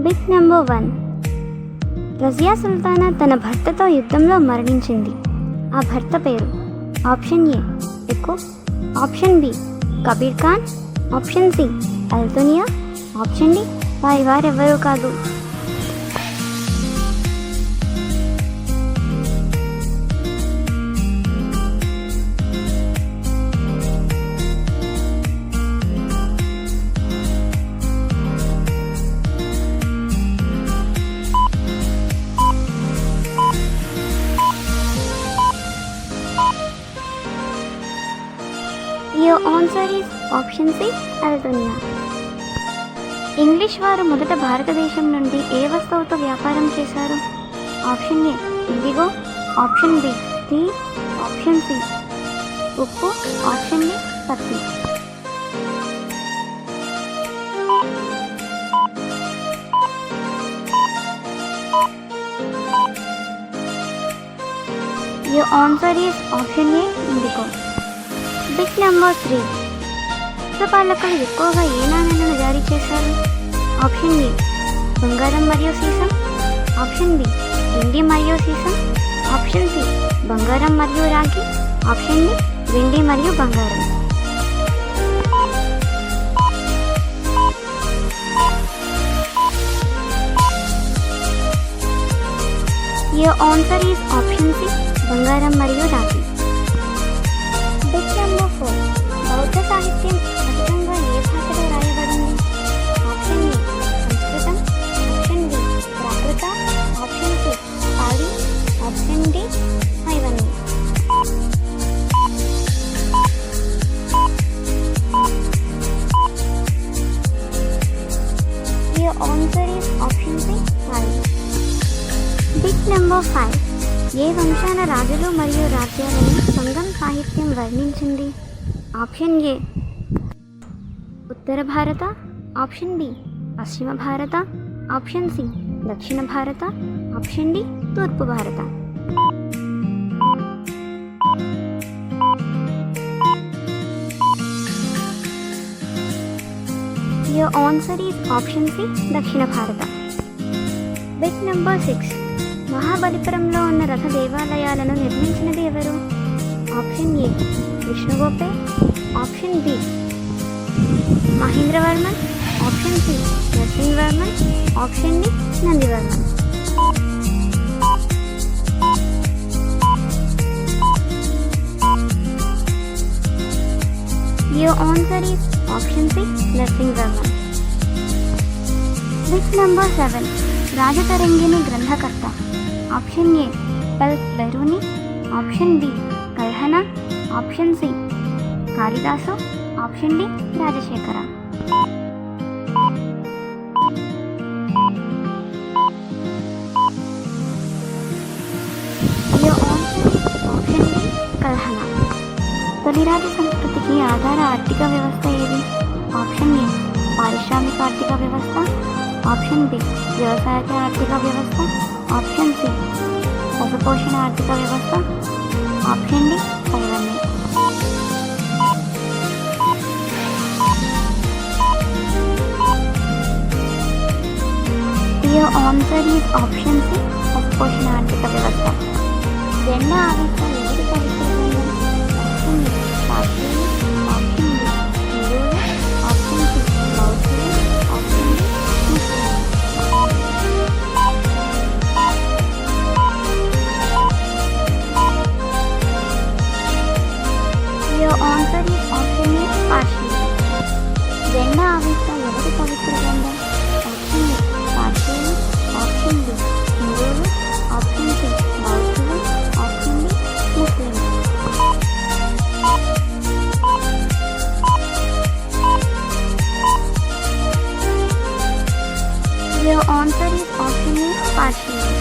Bit number 1. Razia Sultana తన భర్తతో యుద్ధంలో మరణించింది. ఆ భర్త పేరు ఆప్షన్ ఏ ఎక్కు, option B Kabir Khan, option C Altunia, option D వారెవరూ కాదు. Your answer is option C, Altunia. English వారు మొదట భారతదేశం నుండి ఏ వస్తువుతో వ్యాపారం చేశారు? Option A indigo, option B tea, option C ఉప్పు, ఆప్షన్ డి పత్తి. Your answer is option A, indigo. Bit number 3. పాలకులు ఎక్కువగా ఏ నాణ్యాలను జారీ చేశారు? ఆప్షన్ ఏ బంగారం మరియు సీసం, ఆప్షన్ బి వెండి మరియు సీసం, ఆప్షన్ సి బంగారం మరియు రాగి, ఆప్షన్ డి వెండి మరియు బంగారం. Your answer is option C, బంగారం మరియు రాగి. Bit number 4. బౌద్ధ సాహిత్యం అధికంగా ఏ భాషలో రాయబడింది? ఆప్షన్ ఏ సంస్కృతం, option B Prakrit, option C Pali, option D హైవని. Your answer is option C, Pali. Bit number 5. ఏ వంశాల రాజులు మరియు రాజ్యాలను సంగం సాహిత్యం వర్ణించింది? ఆప్షన్ ఏ ఉత్తర భారత, ఆప్షన్ బి పశ్చిమ భారత, ఆప్షన్ సి దక్షిణ భారత, ఆప్షన్ డి తూర్పు భారత. Your answer is option C, దక్షిణ భారత. Bit number 6. మహాబలిపురంలో ఉన్న రథ దేవాలయాలను నిర్మించినది ఎవరు? Option A Vishnugopa, option B Mahendravarman, option C Narasimhavarman, option D Nandivarman. Your answer is option C, Narasimhavarman. Bit number 7. Rajatarangini గ్రంథకర్త. Option A Al Biruni, option B Kalhana, option C Kalidasa, option D Rajasekhara. Your answer is option D Kalhana. తొలిరాజు సంస్కృతికి ఆధార ఆర్థిక వ్యవస్థ ఏది? ఆప్షన్ ఏ పారిశ్రామిక ఆర్థిక వ్యవస్థ, ఆప్షన్ బి వ్యవసాయ ఆర్థిక వ్యవస్థ, ఆప్షన్ సి పశుపోషణ ఆర్థిక వ్యవస్థ, ఆప్షన్ డి పైవన్నీ. Your answer is option C, పశుపోషణ ఆర్థిక వ్యవస్థ. జెండా ఆవిష్కరణ ఎవరి పరిశీలన? ఆప్షన్ ఏ పార్టీలు, ఆప్షన్ బి హిందువులు, ఆప్షన్ సి బౌద్ధులు, ఆప్షన్ డి ముస్లింలు. Your answer is option A, పార్టీలు. జెండా ఆవిష్కరణ ఎవరి పవిత్ర గ్రంథం? ఆప్షన్ ఏ పార్టీలు, ఆప్షన్ బి హిందువులు, ఆప్షన్ సి బౌద్ధులు, ఆప్షన్ డి ముస్లింలు. Your answer is option A, పార్టీలు.